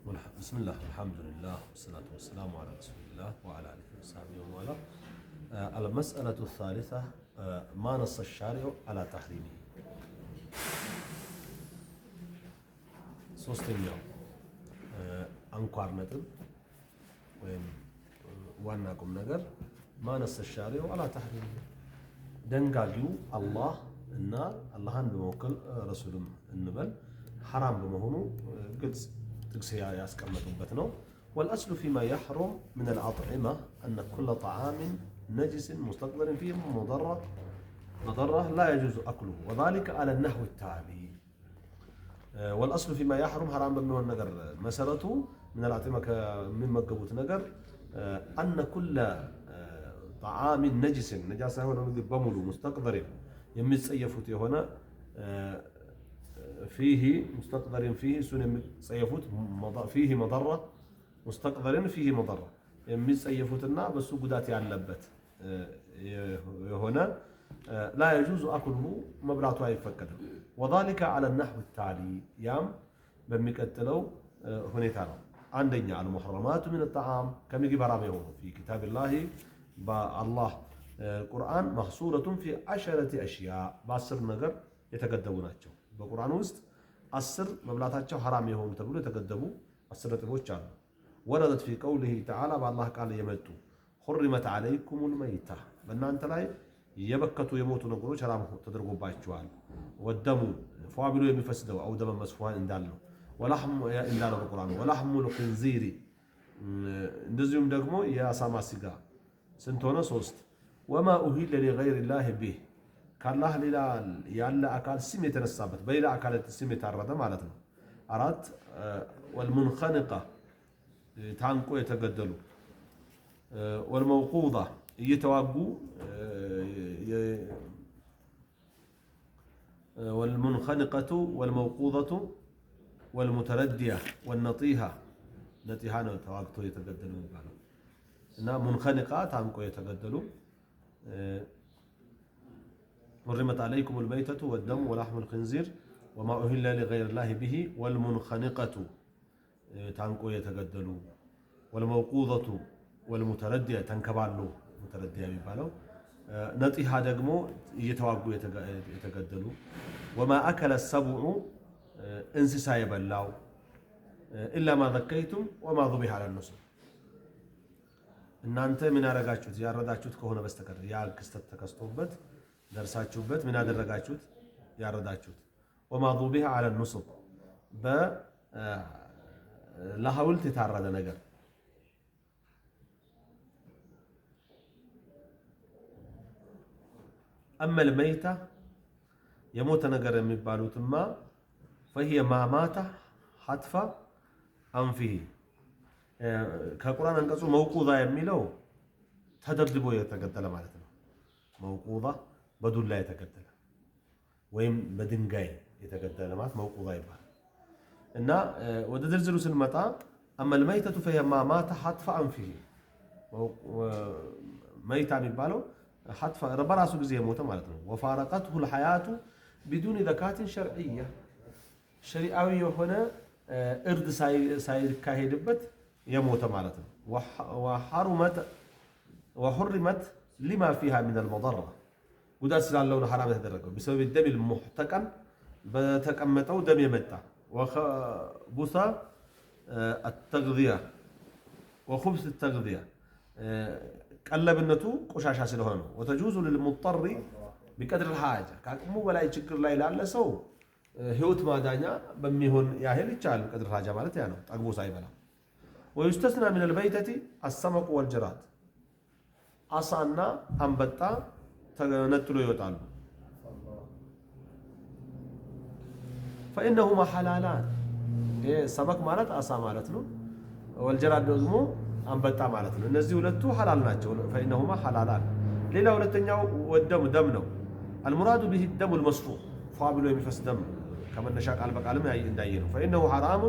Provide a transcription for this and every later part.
بسم الله الحمد لله والصلاة والسلام على رسول الله وعلى آله وصحبه ومن والاه. المسألة الثالثة ما نص الشارع على تحريمه. ሶስተኛው አንኳር ነጥብ ወይም ዋና ቁም ነገር ማነስ ሻሪዑ አላ ተሕሪም ደንጋጊው አላህ እና አላህን በመወከል ረሱልም እንበል ሐራም በመሆኑ ግልጽ ጥቅስ ያስቀመጡበት ነው። والأصل فيما يحرم من الأطعمة أن كل طعام نجس مستقبل فيه مضرة لا يجوز أكله وذلك على النحو التالي. والأصل فيما يحرم حرام بمن النجر مسألته من الأطعمة من مجبوت نجر أن كل طعام نجس نجاسة هو بملو مستقدر يمسيفوت هنا فيه مستقدر فيه سن يمسيفوت فيه مضرة مستقدر فيه مضرة يمسيفوتنا بس قدات يعلبت هنا لا يجوز أكله مبلغه يفكد وذلك على النحو التالي يام بمكتلو هنيتانا عندنا المحرمات من الطعام كم يجي برامه في كتاب الله بالله القرآن محصورة في 10 أشياء بأسر نجر يتقدموناتشو بالقرآن وسط أسر مبلغاتشو حرام يهون تقول يتقدموا أسر تبوشان وردت في قوله تعالى بالله قال يمتو حرمت عليكم الميتة بنا أنت لاي يبكتوا يموتوا نقولوا حرام تدرقوا بايشوال والدم فابلوا يمفسدوا أو دم مسفوها اندالو ولحم اندالو القرآن ولحم الخنزير እንደዚሁም ደግሞ የአሳማ ስጋ ስንት ሆነ? 3 وما أهل لغير الله به ካላህ ሌላ ያለ አካል ስም የተነሳበት በሌላ አካል ስም የታረደ ማለት ነው። 4 والمنخنقة ታንቆ የተገደሉ والموقوضة እየተዋጉ والمنخنقة والموقوضة والمتردية والنطيحة نطيحة ነው ተዋግቶ የተገደሉ ይባላል እና منخنقة ታንቆ የተገደሉ حرمت عليكم الميتة والدم ولحم الخنزير وما أهل لغير الله به والمنخنقة ታንቆ የተገደሉ والموقوضة والمتردية تنكبالو متردية የሚባለው نطيحة ደግሞ እየተዋጉ የተገደሉ وما أكل السبع እንስሳ የበላው إلا ما ذكيتم وما ذبح على النصب እናንተ ምን ያረጋችሁት ያረዳችሁት ከሆነ በስተቀር ያ ክስተት ተከስቶበት ደርሳችሁበት ምን ያደረጋችሁት ያረዳችሁት وما ذبح على النصب ለሐውልት የታረደ ነገር أما الميتة يموت نجر የሚባሉትማ فهي ما مات حتف أنفه ከቁርአን አንቀጹ መውቁዛ የሚለው ተደብድቦ የተገደለ ማለት ነው። መውቁዛ በዱላ የተገደለ ወይም በድንጋይ የተገደለ ማለት መውቁዛ ይባላል እና ወደ ዝርዝሩ ስንመጣ أما الميتة فهي ما مات حتف أنفه መይታ የሚባለው حتف በራሱ ጊዜ የሞተ ማለት ነው። وفارقته الحياة بدون ذكاة شرعية شريعዊ የሆነ እርድ ሳይካሄድበት የሞተ ማለት ነው። وحرمت لما فيها من المضرة ጉዳት ስላለው ነው ሐራም የተደረገው بسبب الدم المحتقن በተቀመጠው ደም የመጣ وخبث التغذية وخبث التغذية ቀለብነቱ ቆሻሻ ስለሆነ ነው። وتجوز للمضطر بقدر الحاجة ከአቅሙ በላይ ችግር ላይ ላለ ሰው ህይወት ማዳኛ በሚሆን ያህል ይቻላል። قدر الحاجة ማለት ያ ነው ጠግቦ ሳይበላ ويستثنى من البيتة السمك والجراد አሳና አንበጣ ተነጥሎ ይወጣሉ። فإنهما حلالان ሰመክ ማለት አሳ ማለት ነው። والجراد ደግሞ አንበጣ ማለት ነው። እነዚህ ሁለቱ ሐላል ናቸው። فإنهما حلالان ሌላ ሁለተኛው ወደም ደም ነው። المراد به الدم المسفوح فابሎ የሚፈስ ደም ከመነሻ ቃል በቃልም እንዳየነው فإنه حرام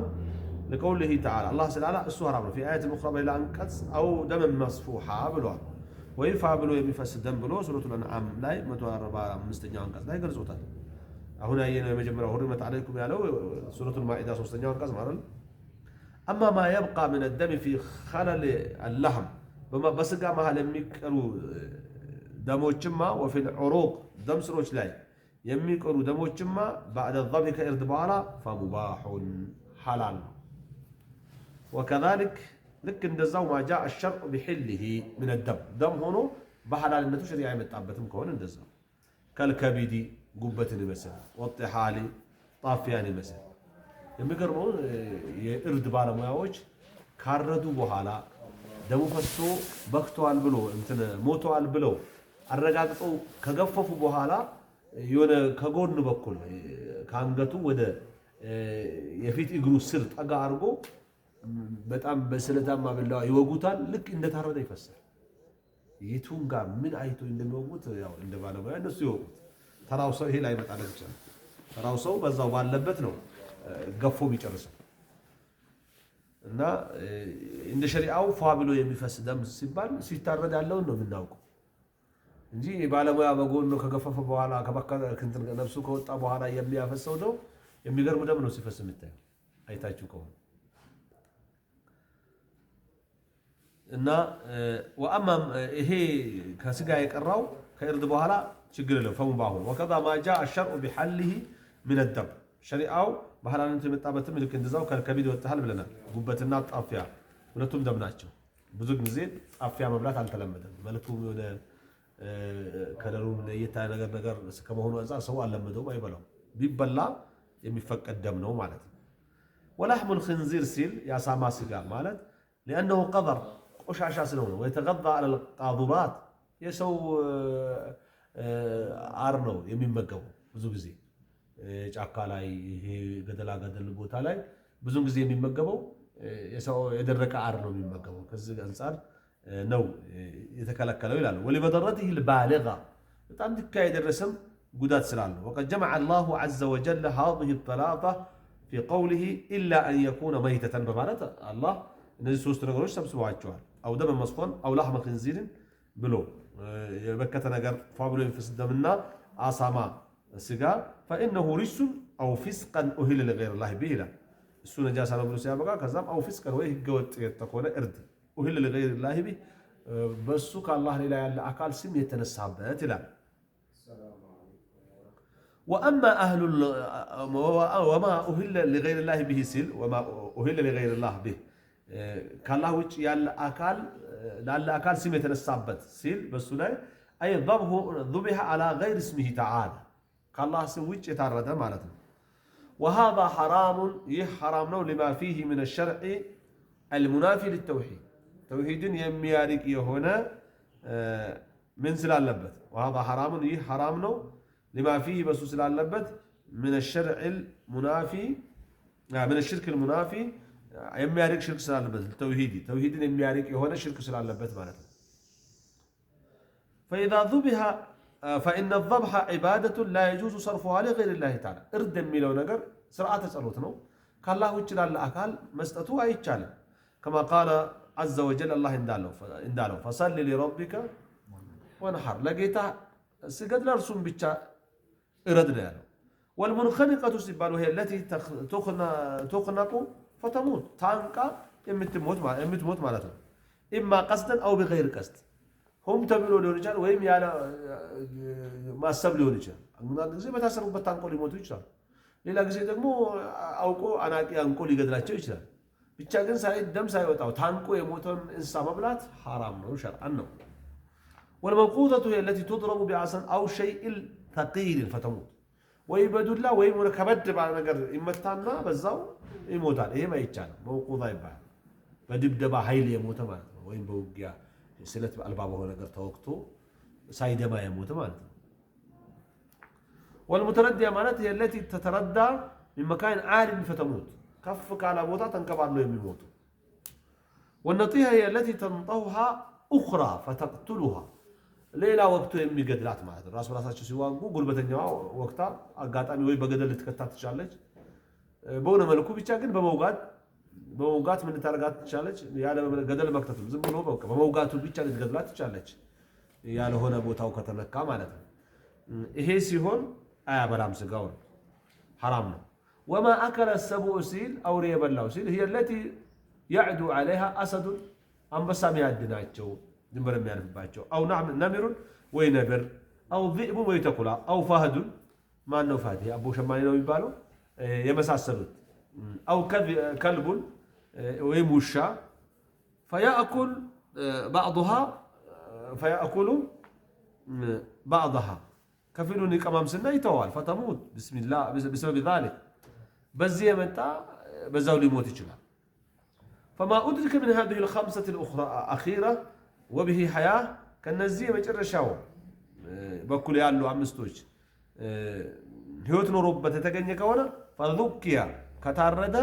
لقوله تعالى الله سبحانه እሱ حرام ነው في آية أخرى بلا አንቀጽ أو دم مسفوحا ብሏል ወይ فابሎ የሚፈስ ደም ብሎ ሱረቱል አንዓም ላይ 145ኛው አንቀጽ ላይ ገልጾታል። አሁን ያየነው የመጀመሪያው حرمت عليكم ያለው ሱረቱል ማኢዳ 3ኛው አንቀጽ ማለት أما ما يبقى من الدم في خلل اللحم بسقى ما لم يكروا دموچما وفي العروق دم سروች ላይ የሚቀሩ ደሞችማ بعد الضبط كإرد بኋላ فمباح حلال وكذلك لك እንደዛው ما جاء الشرع بحله من الدم دم ሆኖ በሐላልነቱ ሸሪዓ የመጣበትም ከሆነ እንደዛው ከልከቢዲ ጉበትን ይመስል ወጥሐሊ ጣፊያን ይመስል የሚገርመው የእርድ ባለሙያዎች ካረዱ በኋላ ደሙ ፈሶ በክቷል ብሎ እንትን ሞቷል ብለው አረጋግጠው ከገፈፉ በኋላ የሆነ ከጎን በኩል ካንገቱ ወደ የፊት እግሩ ስር ጠጋ አርጎ በጣም በስለታማ ቢላዋ ይወጉታል ልክ እንደታረደ ይፈሳል የቱን ጋር ምን አይቶ እንደሚወጉት ያው እንደ ባለሙያ እነሱ ይወጉት ተራው ሰው ይሄ ላይ መጣለት ይችላል ተራው ሰው በዛው ባለበት ነው ገፎ ቢጨርሰው እና እንደ ሸሪዓው ፋብሎ የሚፈስ ደም ሲባል ሲታረድ ያለው ነው የምናውቀው እንጂ ባለሙያ በጎን ነው ከገፈፈ በኋላ ከበከለ እንትን ነፍሱ ከወጣ በኋላ የሚያፈሰው ነው የሚገርም ደም ነው ሲፈስ የምታየው አይታችሁ ከሆነ እና ወአማ ይሄ ከስጋ የቀራው ከእርድ በኋላ ችግር የለም ፈሙባሁ وكذا ما جاء الشرع بحله من الدم ሸሪዓው በሐላልነቱ የመጣበትም ልክ እንደዛው ከልከቢድ ወጣሃል ብለናል ጉበትና ጣፊያ ሁለቱም ደም ናቸው ብዙ ጊዜ ጣፊያ መብላት አልተለመደም መልኩ ወደ ከለሩም ለየታ ነገር ከመሆኑ አንፃር ሰው አልለመደውም አይበላው ቢበላ የሚፈቀድ ደም ነው ማለት ነው ولحم الخنزير ሲል ያሳማ ስጋ ማለት لانه قذر ቆሻሻ ስለሆነ ويتغذى على القاذورات የሰው አር ነው የሚመገበው ብዙ ጊዜ ጫካ ላይ ይሄ ገደላ ገደል ቦታ ላይ ብዙ ጊዜ የሚመገበው የሰው የደረቀ አር ነው የሚመገበው ከዚህ አንፃር ነው የተከለከለው ይላል ولبضرته البالغه በጣም ድካ የደረሰም ጉዳት ስላለው وقد جمع الله عز وجل هذه الثلاثه في قوله الا ان يكون ميتة በማለት አላህ እነዚህ ሶስት ነገሮች ሰብስበዋቸዋል او دم مصفون او لحم خنزير ብሎ የበከተ ነገር ፋብሎ የሚፈስደምና አሳማ ስጋ فانه رجس او فسقا اهل لغير الله به ይላል እሱ ነጃሳ ነው ብሎ ሲያበቃ ከዛም او فسقا ወይ ህገወጥ የተኮነ እርድ اهل لغير الله به በሱ ከአላህ ሌላ ያለ አካል ስም የተነሳበት ይላል واما اهل وما اهل لغير الله به ሲል وما اهل لغير الله به ከአላህ ውጭ ያለ አካል ላለ አካል ስም የተነሳበት ሲል በሱ ላይ اي ذبح على غير اسمه تعالى كالله سويت يتعرض مالته وهذا حرام يحرم له لما فيه من الشرع المنافي للتوحيد توحيد يميارك يهونا من سلال لبت وهذا حرام يحرم له لما فيه بس سلال لبت من الشرع المنافي من الشرك المنافي يميارك شرك سلال لبت التوحيدي توحيد يميارك يهونا شرك سلال لبت مالته فإذا ذبح فإن الذبح عبادة لا يجوز صرفها لغير الله تعالى እርድ የሚለው ነገር ስርዓተ ጸሎት ነው ከአላህ ውጭ ላለ አካል መስጠቱ አይቻልም كما قال عز وجل الله እንዳለው فصل لربك وانحر ለጌታ ስገድ ለእርሱም ብቻ እረድ ነው ያለው والمنخنقة ሲባል وهي التي تخنق فتموت ታንቃ የምትሞት ማለት ነው إما قصدا أو بغير قصد هم ተብሎ ሊሆን ይችላል ወይም ያለ ማሰብ ሊሆን ይችላል አንዳንድ ጊዜ በታሰሩበት ታንቆ ሊሞቱ ይችላል ሌላ ጊዜ ደግሞ አውቆ አናቂ አንቆ ሊገድላቸው ይችላል ብቻ ግን ደም ሳይወጣው ታንቆ የሞተን እንስሳ መብላት حرام ነው ሸርዓን ነው والموقوذة هي التي تضرب بعصا أو شيء ثقيل فتموت ወይ በዱላ ወይ ከበድ ባለ ነገር ይመታና በዛው ይሞታል ይሄም አይቻልም موقوذة ይባላል በድብደባ ኃይል የሞተ ማለት ነው ወይም በውጊያ ስለት አልባባ ሆነ ነገር ተወክቶ ሳይደማ የሞተ ማለት ነው والمتردية ማለት هي التي تتردى من مكان عالي فتموت كف على ቦታ ተንከባለው የሚሞቱ والنطيحة هي التي تنطوها أخرى فتقتلها ሌላ ወቅቱ የሚገድላት ማለት ነው ራሳቸው ሲዋጉ ጉልበተኛዋ ወቅታ አጋጣሚ ወይ በገደል ልትከታት ትችላለች በሆነ መልኩ ብቻ ግን በመውጋት ምን ታረጋት ትችላለች ያለ ገደል መክተት ዝም ብሎ በመውጋቱ ብቻ ልትገድላት ትችላለች ያለ ሆነ ቦታው ከተነካ ማለት ነው ይሄ ሲሆን አያበላም ስጋው حرام ነው وما اكل السبع سيل او ريبلاو سيل هي التي يعدو عليها أسد أم بسامي عدناتشو جنبر ميعرف باتشو أو نعم نمر وينبر أو ذئب ويتكلا أو فهد ما أنه فهد أبو شمالي لو يبالو يمساسلوت أو كلب ويموشا فيأكل بعضها فيأكل بعضها كفيلوني كمام سنة يتوال فتموت بسم الله بسبب ذلك بزي متى بزاولي موت يجلال فما أدرك من هذه الخمسة الأخرى أخيرة وبه حياة كالنزية مجرى شاو بكل يالو عمستوج هيوت نروبة تتقنية كونا فذكيا كتارد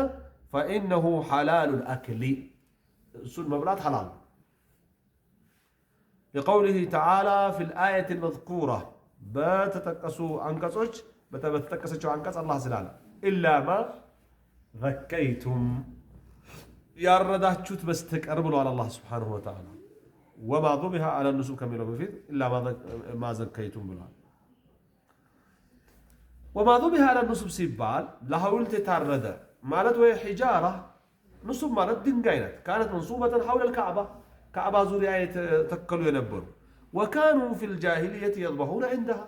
فإنه حلال الأكل سن مبلات حلال لقوله تعالى في الآية المذكورة بتتكسوا أنكسوش بتتكسوا أنكس الله سلالة إلا ما ذكيتم ያረዳችሁት በስተቀር ብሏል አላህ Subhanahu Wa Ta'ala وما ذبح على النسك ከሚለው በፊት إلا ما ذكيتم ብሏል وما ذبح على النسك ሲባል ለሐውልት የታረደ ማለት ወይ ሒጃራ ንሱብ ማለት ድንጋይ ናት كانت منصوبة حول الكعبة كعبة ዙሪያ የተተከሉ የነበሩ وكانوا في الجاهلية يذبحون عندها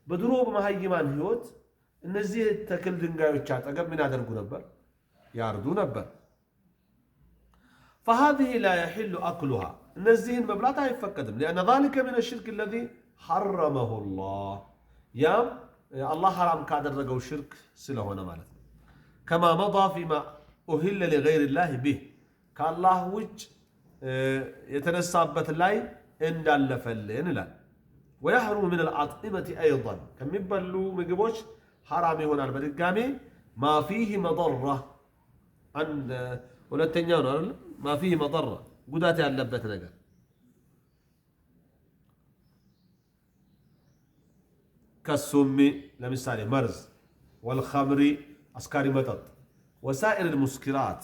በድሮ በመሃይማን ህይወት እነዚህ ተክል ድንጋዮች አጠገብ ምን ያደርጉ ነበር ያርዱ ነበር فهذه لا يحل أكلها نزين مبلاتها يفقدم لأن ذلك من الشرك الذي حرمه الله يا الله حرام كادر رجو الشرك سلهنا مالتنا كما مضى فيما أهل لغير الله به كالله وج يتنسبت الله إن دل فلين لا ويحرم من الأطعمة أيضا كم يبلو مجبوش حرامي هنا البرقامي ما فيه مضرة عن ولا التنيان ما فيه مضرة قدات اللبت نجا كالسم لمثال مرز والخمر أسكاري مطط وسائر المسكرات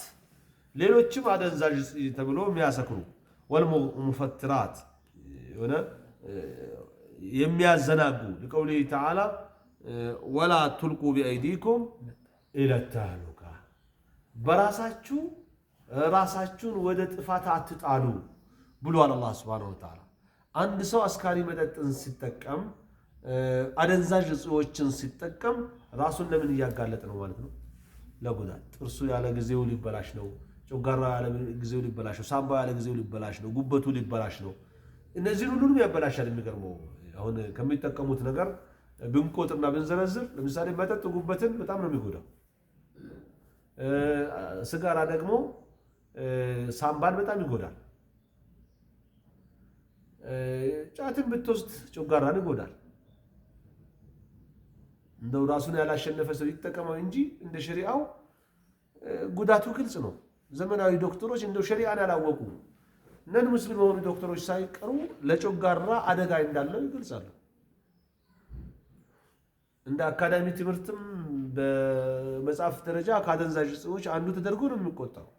ليلو تشم عدن زاج تبلو مياسكرو والمفترات هنا يميازناقو لقوله تعالى ولا تلقوا بأيديكم إلى التهلكة براساتشو ራሳችሁን ወደ ጥፋት አትጣሉ ብሏል አላህ Subhanahu Wa Ta'ala አንድ ሰው አስካሪ መጠጥን ሲጠቀም አደንዛዥ እጾችን ሲጠቀም ራሱን ለምን ያጋለጠ ነው ማለት ነው ለጉዳት ጥርሱ ያለ ጊዜው ሊበላሽ ነው ጮጋራ ያለ ጊዜው ሊበላሽ ነው ሳምባ ያለ ጊዜው ሊበላሽ ነው ጉበቱ ሊበላሽ ነው እነዚህ ሁሉንም ያበላሻል የሚገርመው አሁን ከሚጠቀሙት ነገር ብንቆጥርና ብንዘረዝር ለምሳሌ መጠጥ ጉበትን በጣም ነው የሚጎዳው ስጋራ ደግሞ ሳምባን በጣም ይጎዳል ጫትን ብትወስድ ጮጋራን ይጎዳል እንደው ራሱን ያላሸነፈ ሰው ይተቀመው እንጂ እንደ ሸሪዓው ጉዳቱ ግልጽ ነው ዘመናዊ ዶክተሮች እንደው ሸሪዓን ያላወቁ ነን ሙስሊም የሆኑ ዶክተሮች ሳይቀሩ ለጮጋራ አደጋ እንዳለው ይገልጻሉ እንደ አካዳሚ ትምህርትም በመጽሐፍ ደረጃ ካደንዛዥ እጾች አንዱ ተደርጎ ነው የሚቆጠረው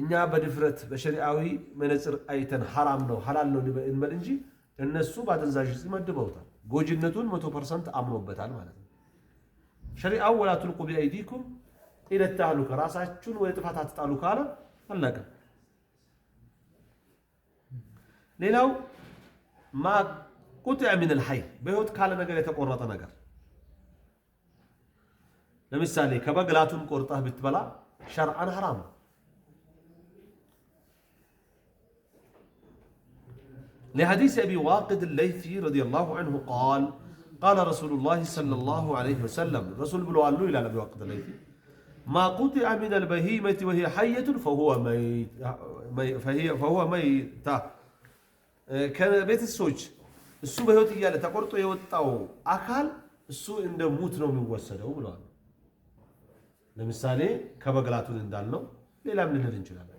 እኛ በድፍረት በሸሪዓዊ መነጽር አይተን حرام ነው حلال ነው እንበል እንጂ እነሱ ባደንዛዥ እጽ መድበውታል ጎጅነቱን 100% አምኖበታል ማለት ነው ሸሪዓው ولا تلقوا بأيديكم إلى التهلكة ራሳችሁን ወደ ጥፋት አትጣሉ ካለ አለቀ ሌላው ማ قطع من الحي بهوت ካለ ነገር የተቆረጠ ነገር ለምሳሌ ከበግላቱን ቆርጠህ ብትበላ شرعا حرام لحديث أبي واقد الليثي رضي الله عنه قال رسول الله صلى الله عليه وسلم رسول بلوالو إلى أبي واقد الليثي ما قطع من البهيمة وهي حية فهو ميت كان بيت السوج السو بهوت إياله تقرطو يوطاو أكال السو عند موت ነው የሚወሰደው ብለዋል ለምሳሌ ከበግላቱን እንዳልነው ሌላም ልንል እንችላለን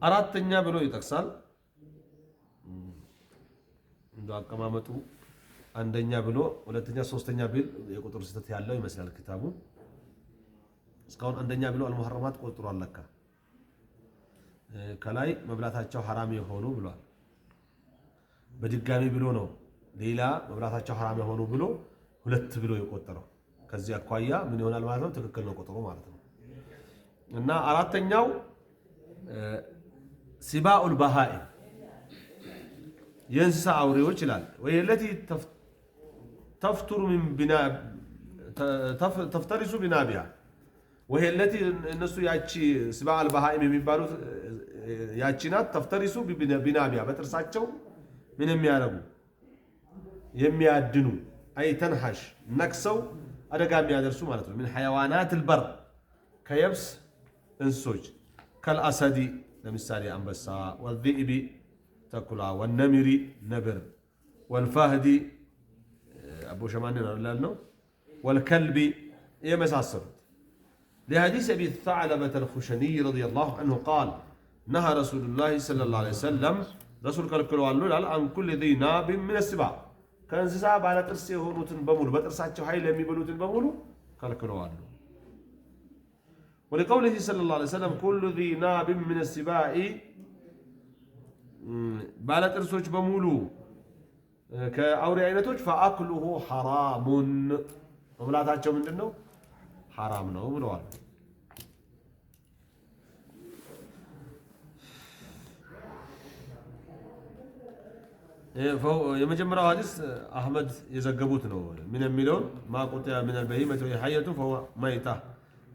አራተኛ ብሎ ይጠቅሳል እንደ አቀማመጡ አንደኛ ብሎ ሁለተኛ ሶስተኛ ቢል የቁጥር ስህተት ያለው ይመስላል ክታቡ እስካሁን አንደኛ ብሎ አልሙሐረማት ቆጥሯል ለካ ከላይ መብላታቸው حرام የሆኑ ብሏል በድጋሚ ብሎ ነው ሌላ መብላታቸው ሐራም የሆኑ ብሎ ሁለት ብሎ የቆጠረው። ከዚህ አኳያ ምን ይሆናል ማለት ነው? ትክክል ነው ቁጥሩ ማለት ነው። እና አራተኛው ሲባኡል በሃኢም የእንስሳ አውሬዎች ይላል። ወየለቲ ተፍቱሩ ሚን ቢና ተፍተሪሱ ቢናቢያ ወየለቲ እነሱ ያቺ ሲባኡል በሃኢም የሚባሉት ያቺ ናት። ተፍተሪሱ ቢናቢያ በጥርሳቸው ምን የሚያረጉ የሚያድኑ አይ ተንሐሽ ነክሰው አደጋ የሚያደርሱ ማለት ነው። ምን ሐያዋናት አልበር ከየብስ እንስሶች ከልአሰዲ ለምሳሌ አንበሳ፣ ወልዚእቢ ተኩላ፣ ወነሚሪ ነብር፣ ወልፋህዲ አቦ ሸማኔ ነው፣ ወልከልቢ የመሳሰሉት። لحديث أبي ثعلبة الخشني رضي الله عنه قال نهى رسول الله صلى الله عليه وسلم رسول كالكلو عن كل ذي ناب من السباع ከእንስሳ ባለ ጥርስ የሆኑትን በሙሉ በጥርሳቸው ኃይል የሚበሉትን በሙሉ ከልክለዋል። ولقوله صلى الله عليه وسلم كل ذي ناب من السباع ባለ ጥርሶች በሙሉ ከአውሬ አይነቶች فأكله حرام መብላታቸው ምንድነው? ሐራም ነው ብለዋል። የመጀመሪያው ሐዲስ አህመድ የዘገቡት ነው። ምን የሚለውን ማቁጥያ ምን البهيمة حية فهو ميتة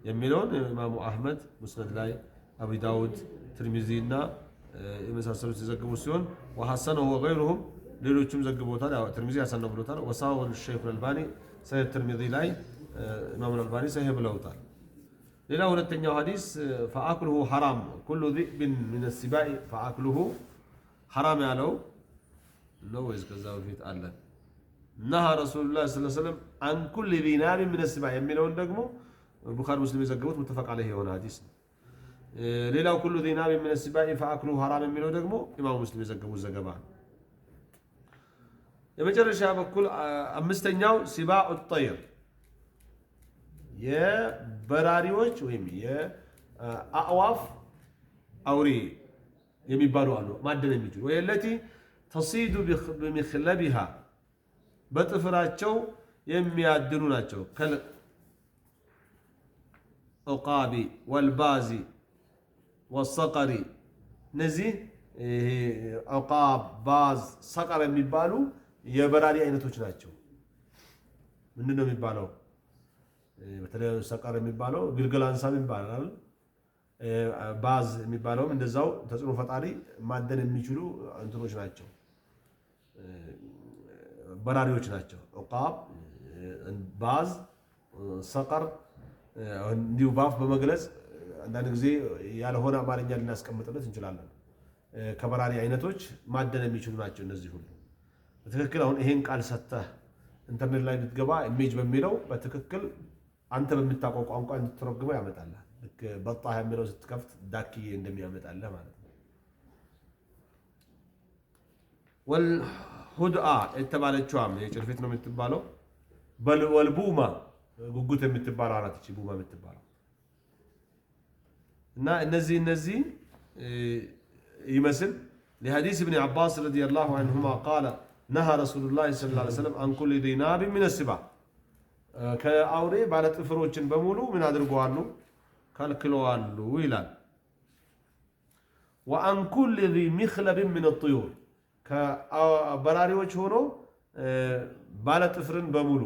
የሚለውን ኢማሙ አህመድ ሙስነድ ላይ አቡ ዳውድ ትርሚዚና የመሳሰሉት የዘገቡት ሲሆን وحسنه وغيرهم ሌሎችም ዘግቦታል። ያው ትርሚዚ ያሰነው ብሎታል። ወሳው الشيخ الألباني ሰሂህ ትርሚዚ ላይ ኢማሙ አልባኒ ሰሂህ ብለውታል። ሌላ ሁለተኛው ሐዲስ فأكله حرام كل ذئب من السباع فأكله حرام ያለው ነው ወይስ ከዛ በፊት አለ? ነሃ ረሱሉላህ ሰለላሁ ዐለይሂ ወሰለም አን ኩል ዚ ናብ ምን السباع የሚለውን ደግሞ ቡኻሪ ሙስሊም የዘገቡት ሙተፈቅ ዐለይሂ የሆነ ሐዲስ ነው። ሌላው ኩሉ ዚ ናብ ምን السباع فأكله حرام የሚለው ደግሞ ኢማሙ ሙስሊም የዘገቡት ዘገባ ነው። የመጨረሻ በኩል አምስተኛው ሲባኡ الطير የበራሪዎች ወይም የአዕዋፍ አውሬ የሚባሉ አሉ ማደን የሚችሉ ወየለቲ ተሲዱ በሚኽለቢሃ በጥፍራቸው የሚያድኑ ናቸው። ከልዑቃቢ ወልባዚ ወሰቀሪ እነዚህ ዑቃብ፣ ባዝ፣ ሰቀር የሚባሉ የበራሪ አይነቶች ናቸው። ምንድን ነው የሚባለው? በተለይ ሰቀር የሚባለው ግልገል አንሳም ይባላል። ባዝ የሚባለውም እንደዛው ተጽዕኖ ፈጣሪ ማደን የሚችሉ እንትኖች ናቸው፣ በራሪዎች ናቸው። ዑቃብ፣ ባዝ፣ ሰቀር እንዲሁ ባፍ በመግለጽ አንዳንድ ጊዜ ያልሆነ አማርኛ ልናስቀምጥለት እንችላለን። ከበራሪ አይነቶች ማደን የሚችሉ ናቸው እነዚህ ሁሉ። በትክክል አሁን ይሄን ቃል ሰተህ ኢንተርኔት ላይ ብትገባ ኢሜጅ በሚለው በትክክል አንተ በምታውቀው ቋንቋ እንድትተረጉመው ያመጣልህ። ልክ በጣህ የሚለው ስትከፍት ዳክዬ እንደሚያመጣልህ ማለት ነው። ወልሁድአ የተባለችዋም የጭልፊት ነው የምትባለው። ወልቡማ ጉጉት የምትባለው አናት እቺ ቡማ የምትባለው እና እነዚህ ይመስል لحديث ابن عباس رضي الله عنهما قال نهى رسول الله صلى الله عليه وسلم عن كل ذي ناب من السباع ከአውሬ ባለ ጥፍሮችን በሙሉ ምን አድርገዋሉ? ከልክለዋሉ ይላል። وعن كل ذي مخلب من الطيور ከበራሪዎች ሆኖ ባለ ጥፍርን በሙሉ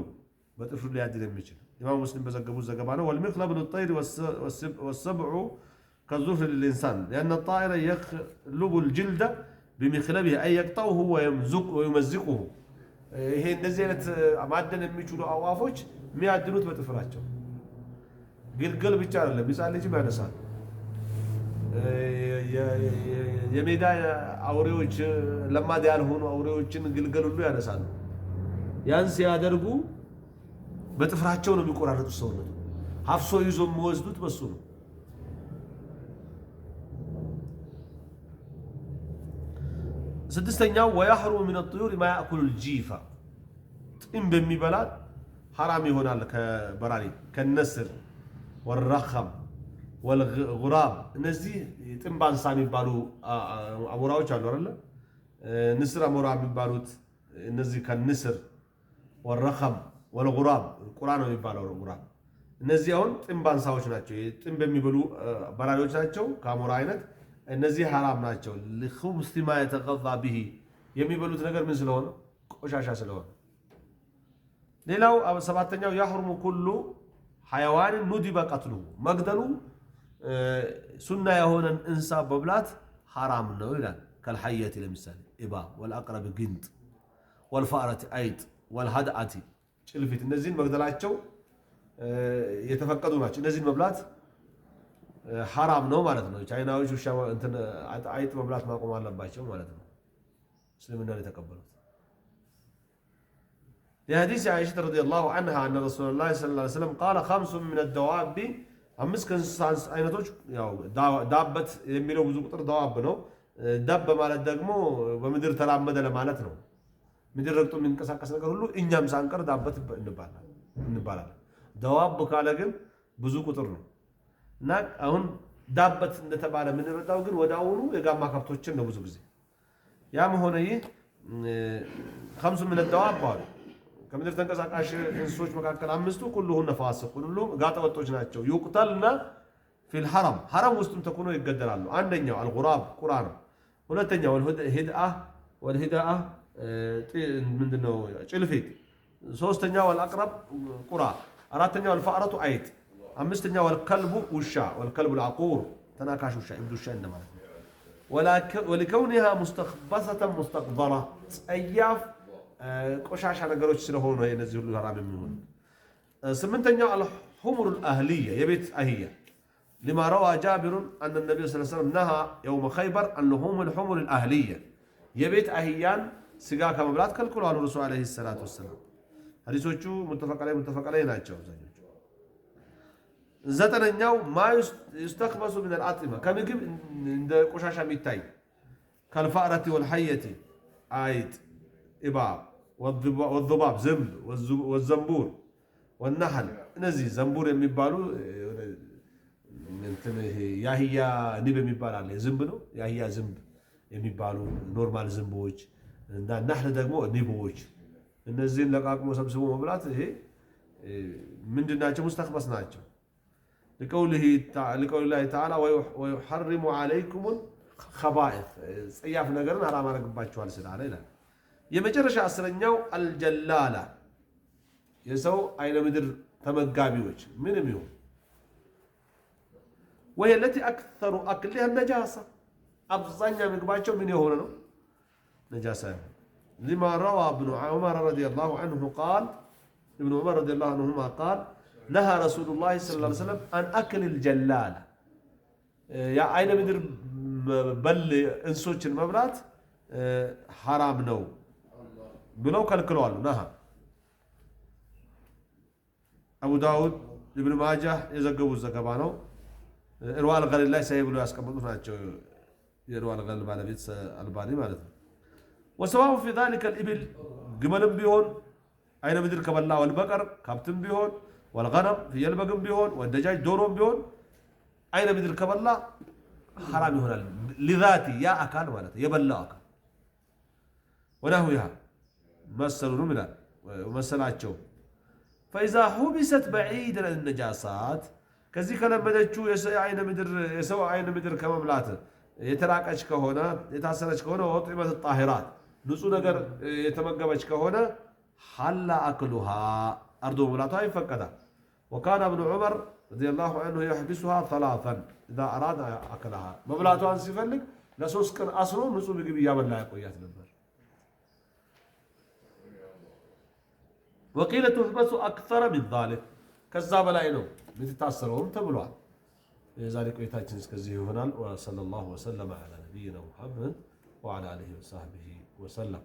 በጥፍሩ ሊያድን የሚችል ኢማም ሙስሊም በዘገቡት ዘገባ ነው። والمخلب من الطير والسبع كالظفر للإنسان لأن الطائر يخلب الجلد بمخلبه أي يقطعه ويمزقه ይሄ እንደዚህ አይነት ማደን የሚችሉ አዋፎች የሚያድኑት በጥፍራቸው። ግልገል ብቻ አይደለም፣ ሕፃን ልጅም ያነሳል። የሜዳ አውሬዎች፣ ለማዳ ያልሆኑ አውሬዎችን ግልገል ሁሉ ያነሳሉ። ያን ሲያደርጉ በጥፍራቸው ነው የሚቆራረጡት። ሰውነቱ ሀፍሶ ይዞ የሚወስዱት በሱ ነው። ስድስተኛው ወያህሩሙ ሚነ ጡዩር ማ ያእኩሉ ልጂፋ ጥም በሚበላል ሐራም ይሆናል። ከበራሪ ከነስር ወረኸም ወልጉራብ እነዚህ ጥም ባንሳ የሚባሉ አሞራዎች አሉ አይደል? ንስር አሞራ የሚባሉት እነዚህ ከንስር ወረኸም ወልጉራብ ቁራ ነው የሚባለው ጉራብ እነዚህ አሁን ጥንብ አንሳዎች ናቸው ጥንብ የሚበሉ በራሪዎች ናቸው ከአሞራ አይነት እነዚህ ሐራም ናቸው ለኹምስ ማ የተቀጣ به የሚበሉት ነገር ምን ስለሆነ ቆሻሻ ስለሆነ ሌላው ሰባተኛው يحرم كل حيوان ندب قتله መግደሉ ሱና የሆነን እንስሳ በብላት ሐራም ነው ይላል ከልሐየት ለምሳሌ ኢባብ والأقرب ግንጥ والفأرة አይጥ والهدأة ጭልፊት እነዚህን መግደላቸው የተፈቀዱ ናቸው እነዚህን መብላት ሐራም ነው ማለት ነው ቻይናዎች ውሻ እንትን አይጥ መብላት ማቆም አለባቸው ማለት ነው እስልምናን የተቀበሉት لحديث عائشة رضي الله عنها أن رسول الله صلى الله عليه وسلم قال 5 من الدواب أمس كنسان አይነቶች ያው ዳበት የሚለው ብዙ ቁጥር ዳዋብ ነው ዳብ ማለት ደግሞ በምድር ተላመደ ለማለት ነው ምድር ረግጦ የሚንቀሳቀስ ነገር ሁሉ እኛም ሳንቀር ዳበት እንባላለን ዳዋብ ካለ ግን ብዙ ቁጥር ነው እና አሁን ዳበት እንደተባለ ምንረዳው ግን ወዳውኑ የጋማ ከብቶችን ነው ብዙ ጊዜ ያም ሆነ ይህ 5 من الدواب ባሉ ከምድር ተንቀሳቃሽ እንስሶች መካከል አምስቱ ሁሉን فاسق ሁሉም ጋጠወጦች ናቸው ይቁተልና في الحرم حرم ውስጥም ተኮኖ ይገደላሉ አንደኛው الغراب ቁራን ሁለተኛው والهدأة ምንድነው ጭልፊት ሶስተኛው الأقرب ቁራ አራተኛው الفأرة አይጥ አምስተኛው الكلب ውሻ والكلب العقور ተናካሽ ውሻ ኢብዱ ውሻ እንደማለት ነው ولكونها مستخبثة مستقذرة صياف ቆሻሻ ነገሮች ስለሆኑ ነው እነዚህ ሁሉ ሐራም የሚሆኑ ስምንተኛው الحمر الأهلية የቤት አህያ لما روى جابر أن النبي صلى الله عليه وسلم نهى يوم خيبر عن لحوم الحمر الأهلية يبيت أهيان سجا كمبلات كالكل على الرسول عليه الصلاة والسلام حديثه متفق عليه ناتشو زتنኛው ما يستخبص من الأطعمة كم يجيب عند قشاشة ميتاي كالفأرة والحية عيد إباب والضباب زنب والزنبور والنحل نزي زنبور የሚባሉ እንትን ያህያ ንብ የሚባል አለ ዝንብ ነው ያህያ ዝንብ የሚባሉ ኖርማል ዝንቦች እና ነህል ደግሞ ንቦች እነዚህን ለቃቅሞ ሰብስቦ መብላት ይሄ ምንድናቸው ሙስተخبص ናቸው لقوله تعالى ويحرم عليكم الخبائث ጽያፍ ነገርን حرام አረግባችኋል ስላለ ይላል የመጨረሻ አስረኛው አልጀላላ የሰው አይነ ምድር ተመጋቢዎች ምንም ይሁን وهي التي أكثر أكلها النجاسة أبزانيا مقباتشو من يهونه نجاسة لما روى ابن عمر رضي الله عنه قال ابن عمر رضي الله عنهما قال نهى رسول الله صلى الله عليه وسلم عن أكل الجلالة يا أين مدر بل انسوش المبلات حرام نو بلو كالكلوال نهى أبو داود ابن ماجه يزقبوا الزقبانو إروال غل الله سيبلو يسكبون فاتشو يروال غل على بيت الباني مالته وسواء في ذلك الإبل جمل بيهون أين مدير كبلا والبقر كابتن بيهون والغنم في البقر بيهون والدجاج دورهم بيهون أين مدير كبلا حرام هنا لذاتي يا أكل مالته يبلا أكل ونحوها مثلوا نملا ومثلاتشو فإذا حبست بعيدا عن النجاسات ከዚህ ከለመደችው የሰው አይነ ምድር ከመብላት የተራቀች ከሆነ የታሰረች ከሆነ ወጥመት ጣሂራት ንጹህ ነገር የተመገበች ከሆነ ሐላ አክሉሃ አርዶ መብላቷ ይፈቀዳል وكان ابن عمر رضي الله عنه يحبسها ثلاثا اذا اراد اكلها መብላቷን ሲፈልግ ለሶስት ቀን አስሮ ንጹህ ምግብ ያበላ ያቆያት ነበር وقيل تحبس اكثر من ذلك ከዛ በላይ ነው بتتاثرهم تبلوها لذلك قيتاችን እስከዚህ ይሆናል وصلى الله وسلم على نبينا محمد وعلى اله وصحبه وسلم